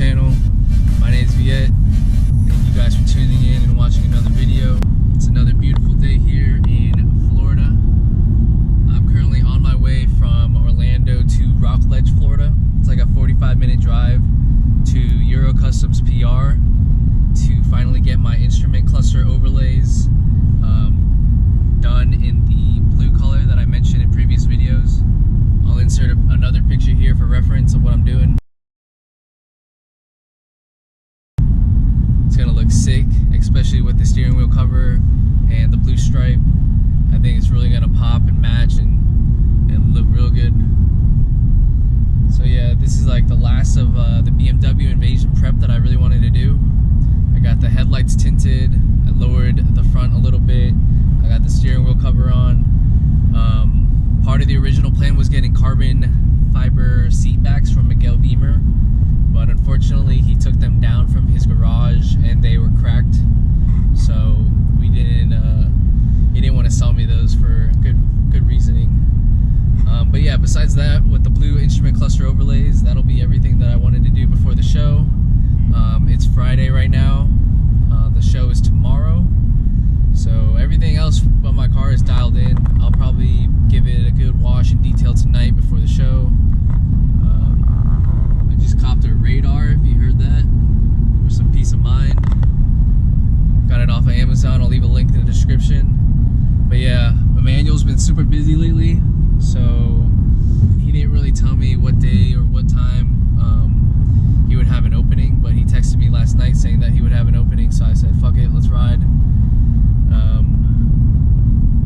channel. My name is Viet. Thank you guys for tuning in and watching another video. It's another beautiful day here in Florida. I'm currently on my way from Orlando to Rockledge, Florida. It's like a 45-minute drive to Eurocustomspr to finally get my instrument cluster overlays done in the blue color that I mentioned in previous videos. I'll insert another picture here for reference of what I'm doing. It's gonna look sick, especially with the steering wheel cover and the blue stripe. I think it's really gonna pop and match and look real good. So yeah, this is like the last of the BMW Invasion prep that I really wanted to do. I got the headlights tinted, I lowered the front a little bit, I got the steering wheel cover on. Part of the original plan was getting carbon fiber seat backs from Miguel Beamer, but unfortunately he took them down from his garage and they were cracked, so we didn't he didn't want to sell me those for good reasoning. But yeah, besides that, with the blue instrument cluster overlays, that'll be everything that I wanted to do before the show. It's Friday right now. The show is tomorrow, so everything else but my car is dialed in. I'll probably give it a good wash and detail tonight before the show. I just copped a radar, if you heard that, for some peace of mind. Got it off of Amazon. I'll leave a link in the description. But yeah, Emmanuel's been super busy lately, so he didn't really tell me what day or what time he would have an opening, but he texted me last night saying that he would have an opening, so I said, fuck it, let's ride.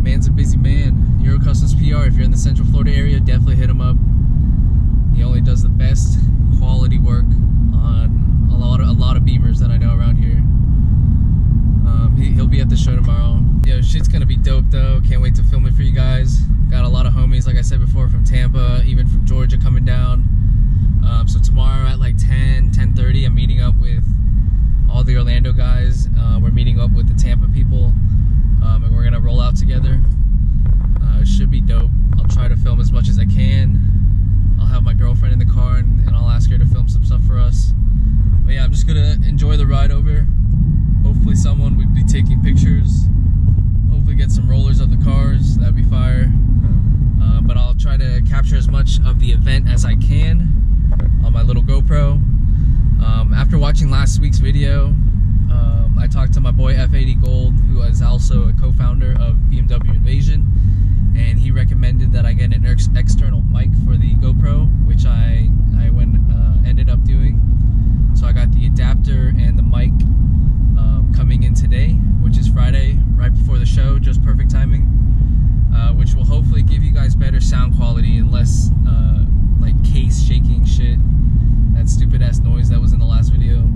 Man's a busy man. Eurocustomspr, if you're in the Central Florida area, definitely hit him up. He only does the best quality work on a lot of Beamers that I know around here. He'll be at the show tomorrow. Yo, shit's gonna be dope though. Can't wait to film it for you guys. Got a lot of homies, like I said before, from Tampa, even from Georgia coming down. So tomorrow at like 10:30, I'm meeting up with all the Orlando guys. We're meeting up with the Tampa people, and we're gonna roll out together. It should be dope. I'll try to film as much as I can. I'll have my girlfriend in the car and I'll ask her to film some stuff for us. But yeah, I'm just gonna enjoy the ride over. Hopefully someone will be taking pictures. Hopefully get some rollers of the cars. That'd be fire. But I'll try to capture as much of the event as I can on my little GoPro. After watching last week's video, I talked to my boy F80 Gold, who is also a co-founder of BMW Invasion, and he recommended that I get an external mic for the GoPro, which I ended up doing. So I got the adapter and the mic coming in today, which is Friday, right before the show, just perfect timing, which will hopefully give you guys better sound quality and less like case shaking shit, that stupid ass noise that was in the last video.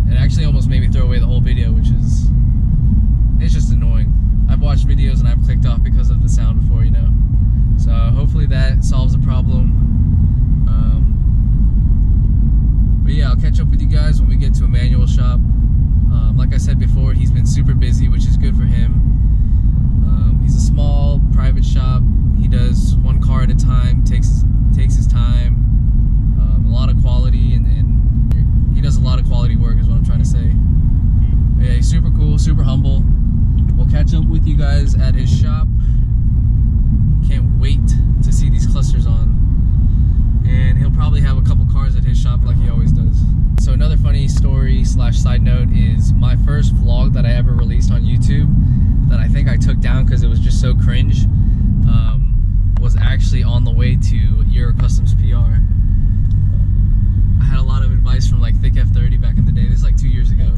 It actually almost made me throw away the whole video, which is, it's just annoying. I've watched videos and I've clicked off because of the sound before, you know. So hopefully that solves the problem. But yeah, I'll catch up with you guys when we get to Emmanuel's shop. Like I said before, he's been super busy, which is good for him. He's a small private shop. He does one car at a time, takes his time. A lot of quality, and he does a lot of quality work is what I'm trying to say. But yeah, he's super cool, super humble. We'll catch up with you guys at his shop. Can't wait to see these clusters on. And he'll probably have a couple cars at his shop like he always does. So another funny story / side note is my first vlog that I ever released on YouTube that I think I took down because it was just so cringe, was actually on the way to Eurocustomspr. I had a lot of advice from like Thick F30 back in the day. This is like 2 years ago,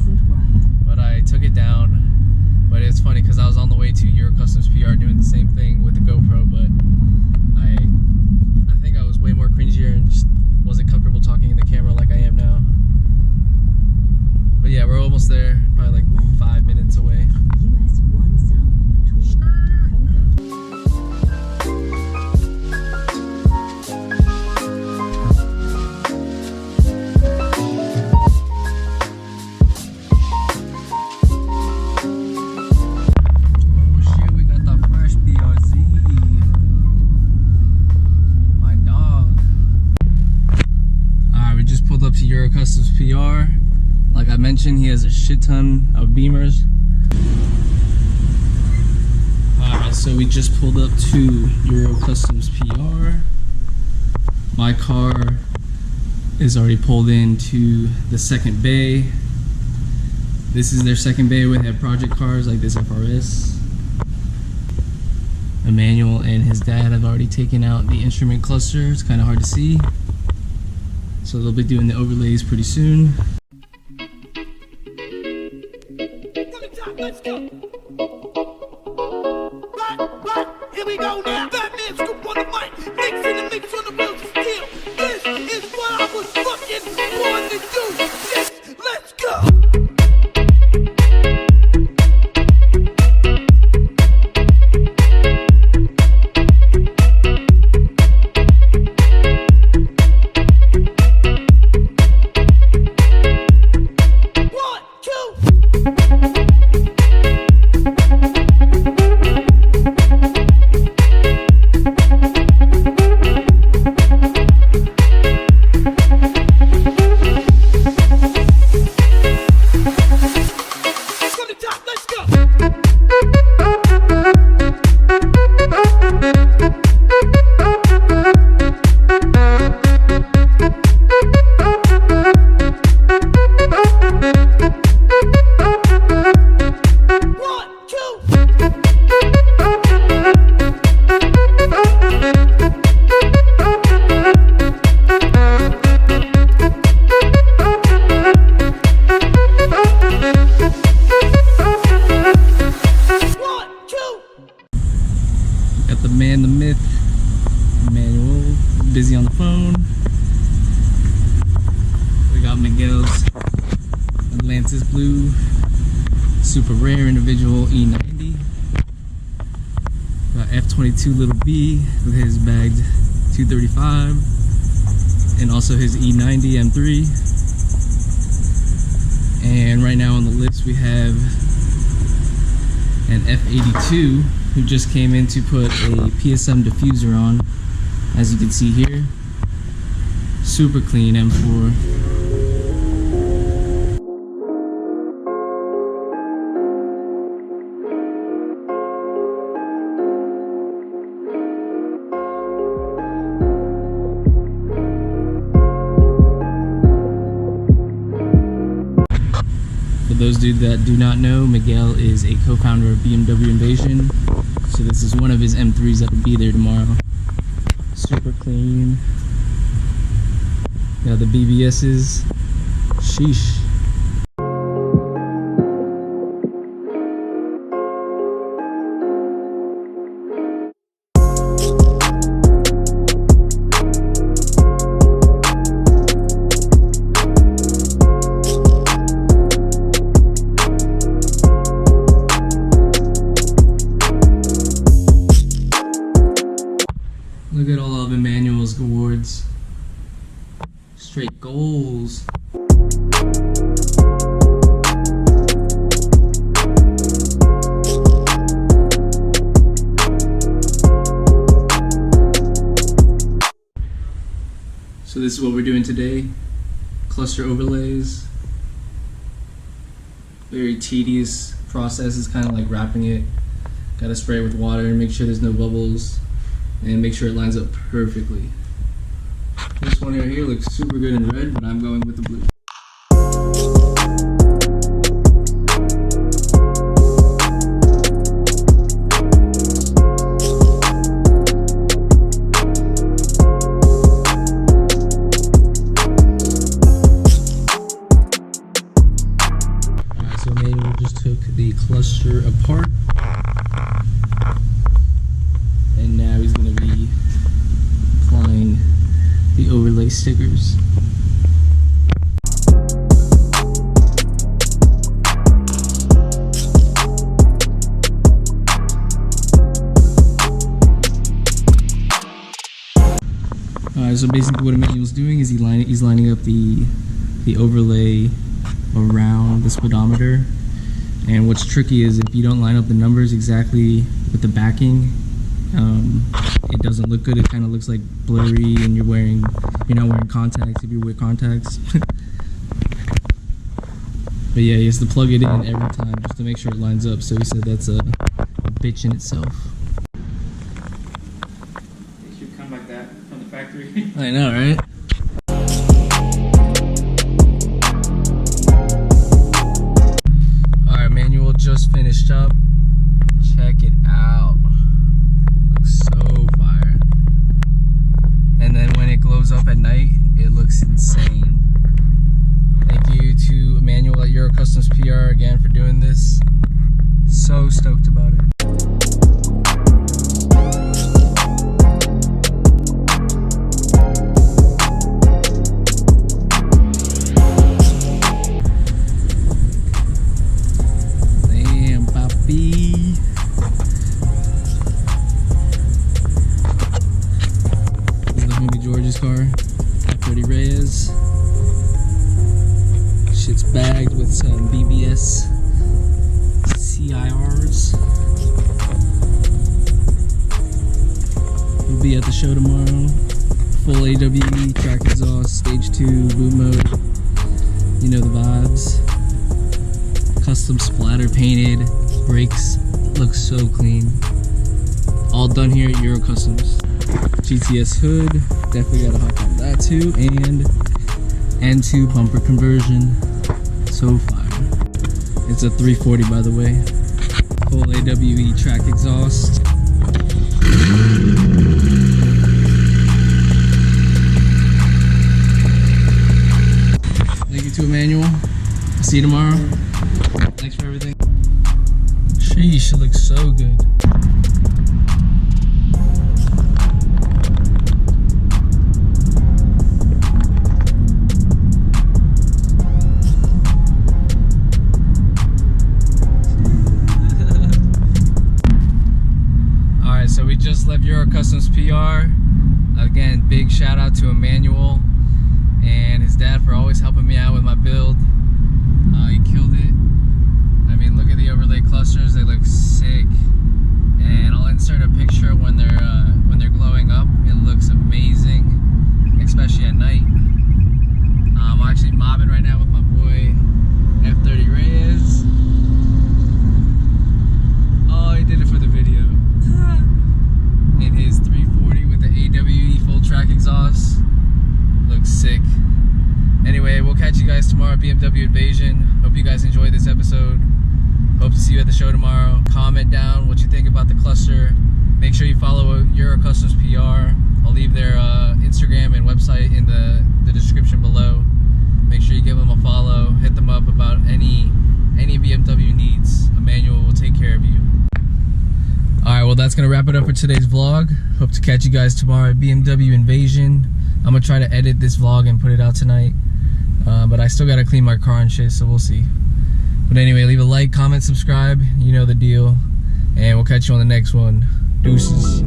but I took it down. But it's funny because I was on the way to Eurocustomspr doing mentioned, he has a shit ton of Beamers. Alright, so we just pulled up to Eurocustomspr. My car is already pulled into the second bay. This is their second bay where they have project cars like this FRS. Emmanuel and his dad have already taken out the instrument cluster. It's kind of hard to see. So they'll be doing the overlays pretty soon. Let's go. Right, here we go now. Batman scoop on the mic, mixing the mix on the wheels of steel. This is what I was fucking born to do. Yes, let's go. Got the man, the myth, Emmanuel, busy on the phone. We got Miguel's Atlantis Blue, super rare individual E90. Got F22 little B with his bagged 235, and also his E90 M3. And right now on the list we have an F82 who just came in to put a PSM diffuser on, as you can see here. Super clean M4. For those dudes that do not know, Miguel is a co-founder of BMW Invasion. So this is one of his M3s that will be there tomorrow. Super clean. Got the BBS's. Sheesh. Look at all of Emmanuel's awards. Straight goals. So this is what we're doing today. Cluster overlays. Very tedious process. It's kind of like wrapping it. Gotta spray it with water and make sure there's no bubbles. And make sure it lines up perfectly. This one right here looks super good in red, but I'm going with the blue. Alright, so Emmanuel just took the cluster apart. And now he's going to be applying the overlay stickers. Alright, so basically what Emmanuel's doing is he's lining up the overlay around the speedometer. And what's tricky is if you don't line up the numbers exactly with the backing, it doesn't look good. It kind of looks like blurry, and you're not wearing contacts if you wear contacts. But yeah, he has to plug it in every time just to make sure it lines up. So he said that's a bitch in itself. It should come like that from the factory. I know, right? Alright, manual just finished up. Check it out. Looks so fire. And then when it glows up at night, it looks insane. Thank you to Emmanuel at Eurocustomspr again for doing this. So stoked about it. Damn, papi. This is the homie George's car. F8x Reyes. Shit's bagged with some BBS CIRs. We'll be at the show tomorrow. Full AWE, track exhaust, stage 2, boot mode. You know the vibes. Custom splatter painted, brakes look so clean. All done here at Eurocustoms. GTS hood, definitely gotta hop on that too, and N2 bumper conversion. So fire. It's a 340 by the way. Full AWE track exhaust. Thank you to Emmanuel. I'll see you tomorrow. Thanks for everything. Sheesh, it looks so good. So we just left Eurocustomspr. Again, big shout out to Emmanuel and his dad for always helping me out with my build. He killed it. I mean, look at the overlay clusters; they look sick. And I'll insert a picture when they're glowing up. It looks amazing, especially at night. I'm actually mobbing right now with my boy F8x Reyes. Oh, he did it for the video. In his 340 with the AWE full track exhaust. Looks sick. Anyway, we'll catch you guys tomorrow at BMW Invasion. Hope you guys enjoyed this episode. Hope to see you at the show tomorrow. Comment down what you think about the cluster. Make sure you follow Eurocustomspr. I'll leave their Instagram and website in the description below. Make sure you give them a follow. Hit them up about any BMW needs. Emmanuel will take care of you. Alright, well that's going to wrap it up for today's vlog. Hope to catch you guys tomorrow at BMW Invasion. I'm going to try to edit this vlog and put it out tonight. But I still got to clean my car and shit, so we'll see. But anyway, leave a like, comment, subscribe. You know the deal. And we'll catch you on the next one. Deuces.